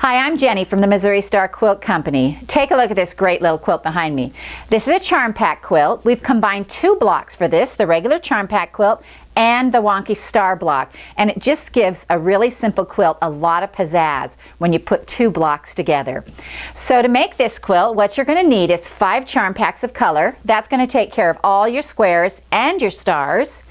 Hi, I'm Jenny from the Missouri Star Quilt Company. Take a look at this great little quilt behind me. This is a charm pack quilt. We've combined two blocks for this, the regular charm pack quilt and the Wonky star block, and it just gives a really simple quilt a lot of pizzazz when you put two blocks together. So to make this quilt, what you're going to need is 5 charm packs of color. That's going to take care of all your squares and your stars,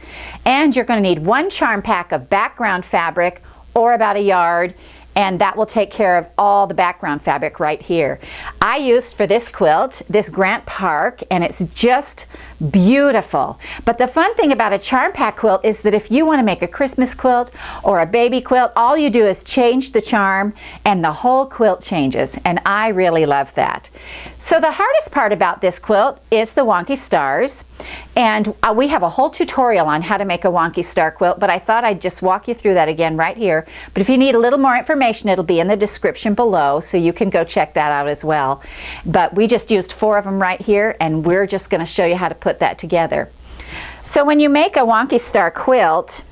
and you're going to need 1 charm pack of background fabric, or about a yard, and that will take care of all the background fabric right here. I used for this quilt this Grant Park, and it's just beautiful. But the fun thing about a charm pack quilt is that if you want to make a Christmas quilt or a baby quilt, all you do is change the charm and the whole quilt changes, and I really love that. So the hardest part about this quilt is the Wonky stars, and we have a whole tutorial on how to make a Wonky star quilt, but I thought I'd just walk you through that again right here. But if you need a little more information, it'll be in the description below, so you can go check that out as well. But we just used 4 of them right here, and we're just going to show you how to put that together. So when you make a Wonky star quilt,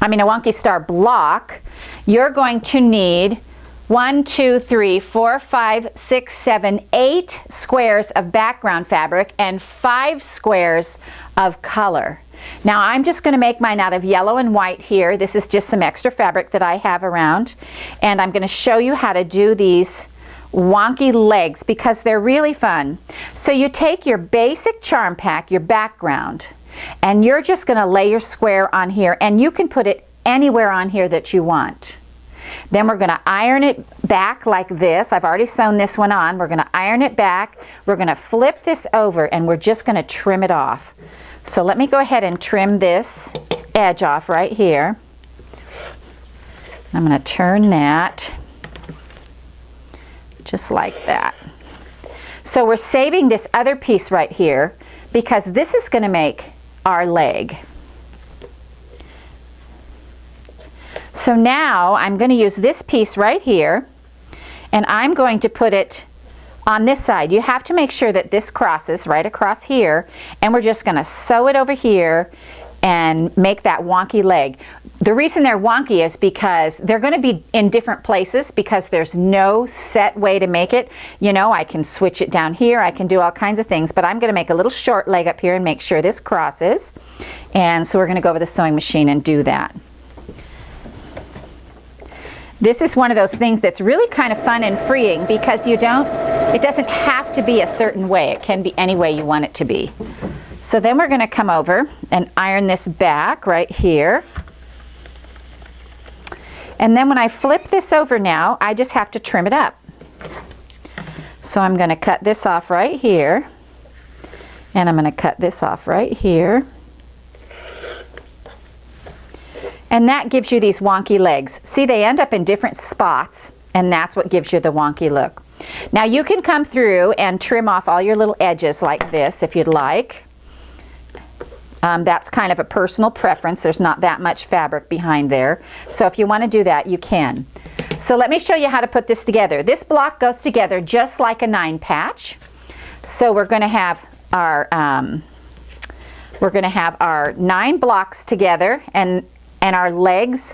a Wonky star block, you're going to need 1, 2, 3, 4, 5, 6, 7, 8 squares of background fabric and 5 squares of color. Now I'm just going to make mine out of yellow and white here. This is just some extra fabric that I have around, and I'm going to show you how to do these Wonky legs because they're really fun. So you take your basic charm pack, your background, and you're just going to lay your square on here, and you can put it anywhere on here that you want. Then we're going to iron it back like this. I've already sewn this one on. We're going to iron it back. We're going to flip this over, and we're just going to trim it off. So let me go ahead and trim this edge off right here. I'm going to turn that just like that. So we're saving this other piece right here because this is going to make our leg. So now I'm going to use this piece right here, and I'm going to put it on this side. You have to make sure that this crosses right across here, and we're just going to sew it over here and make that wonky leg. The reason they're wonky is because they're going to be in different places because there's no set way to make it. You know, I can switch it down here, I can do all kinds of things, but I'm going to make a little short leg up here and make sure this crosses. And so we're going to go over the sewing machine and do that. This is one of those things that's really kind of fun and freeing because it doesn't have to be a certain way. It can be any way you want it to be. So then we're going to come over and iron this back right here. And then when I flip this over now, I just have to trim it up. So I'm going to cut this off right here. And I'm going to cut this off right here. And that gives you these wonky legs. See, they end up in different spots, and that's what gives you the wonky look. Now you can come through and trim off all your little edges like this if you'd like. That's kind of a personal preference. There's not that much fabric behind there. So if you want to do that, you can. So let me show you how to put this together. This block goes together just like a 9 patch. So we're going to have our 9 blocks together, and our legs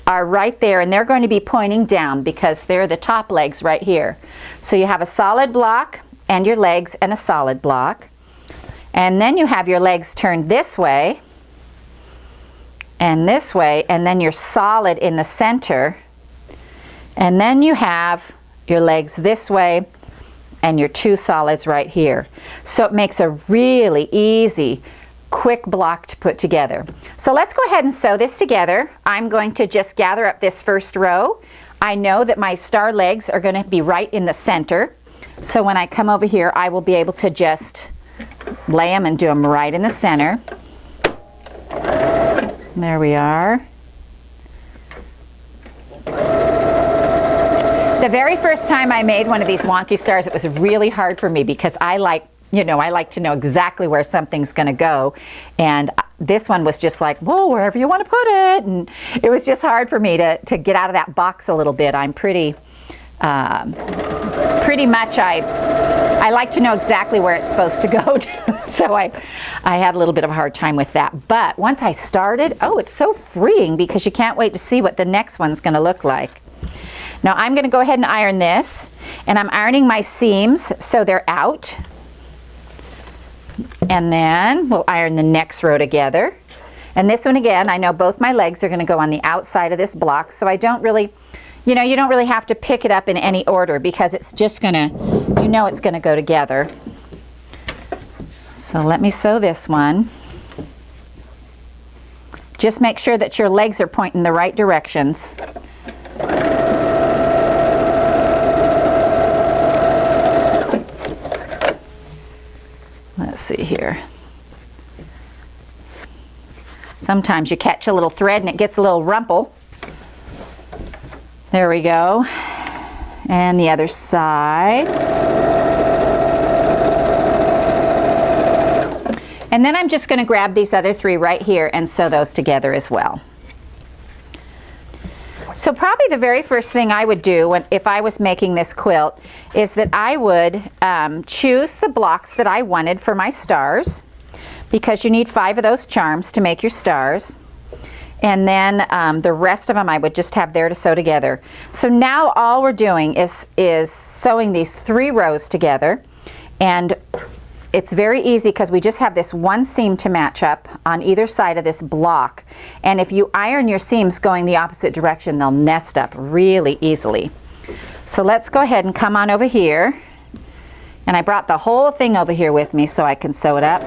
are right there, and they're going to be pointing down because they're the top legs right here. So you have a solid block and your legs and a solid block. And then you have your legs turned this way, and then you're solid in the center. And then you have your legs this way and your 2 solids right here. So it makes a really easy, quick block to put together. So let's go ahead and sew this together. I'm going to just gather up this first row. I know that my star legs are going to be right in the center. So when I come over here, I will be able to just lay them and do them right in the center. There we are. The very first time I made one of these Wonky stars, it was really hard for me because I like to know exactly where something's going to go, and this one was just like, whoa, wherever you want to put it, and it was just hard for me to get out of that box a little bit. I'm pretty much, I like to know exactly where it's supposed to go to. So I had a little bit of a hard time with that. But once I started, oh, it's so freeing because you can't wait to see what the next one's going to look like. Now I'm going to go ahead and iron this, and I'm ironing my seams so they're out. And then we'll iron the next row together. And this one again, I know both my legs are going to go on the outside of this block, so I don't really, you know, you don't really have to pick it up in any order because it's just going to, you know, it's going to go together. So let me sew this one. Just make sure that your legs are pointing the right directions. Let's see here. Sometimes you catch a little thread and it gets a little rumple. There we go. And the other side. And then I'm just going to grab these other three right here and sew those together as well. So probably the very first thing I would do if I was making this quilt is that I would choose the blocks that I wanted for my stars, because you need 5 of those charms to make your stars. And then the rest of them I would just have there to sew together. So now all we're doing is sewing these 3 rows together, and it's very easy because we just have this one seam to match up on either side of this block. And if you iron your seams going the opposite direction, they'll nest up really easily. So let's go ahead and come on over here. And I brought the whole thing over here with me so I can sew it up.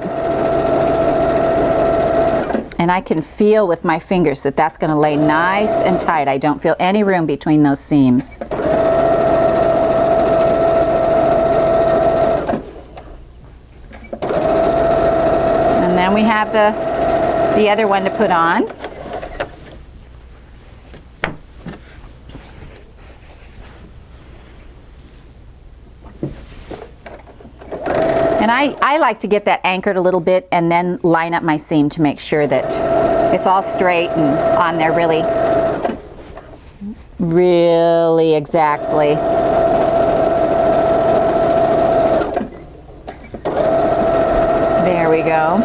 And I can feel with my fingers that that's going to lay nice and tight. I don't feel any room between those seams. And then we have the other one to put on. And I like to get that anchored a little bit and then line up my seam to make sure that it's all straight and on there really exactly. There we go.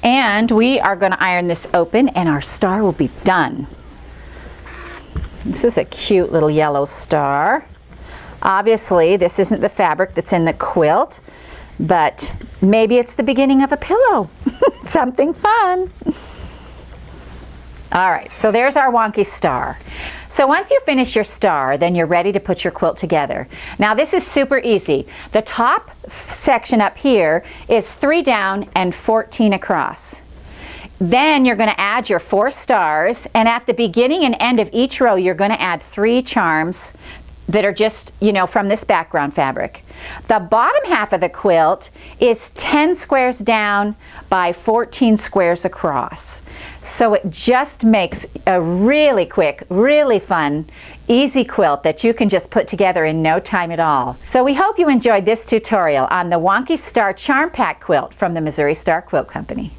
And we are going to iron this open and our star will be done. This is a cute little yellow star. Obviously, this isn't the fabric that's in the quilt, but maybe it's the beginning of a pillow. Something fun. All right, so there's our wonky star. So once you finish your star, then you're ready to put your quilt together. Now this is super easy. The top section up here is 3 down and 14 across. Then you're going to add your 4 stars, and at the beginning and end of each row, you're going to add 3 charms that are just, you know, from this background fabric. The bottom half of the quilt is 10 squares down by 14 squares across. So it just makes a really quick, really fun, easy quilt that you can just put together in no time at all. So we hope you enjoyed this tutorial on the Wonky Star Charm Pack quilt from the Missouri Star Quilt Company.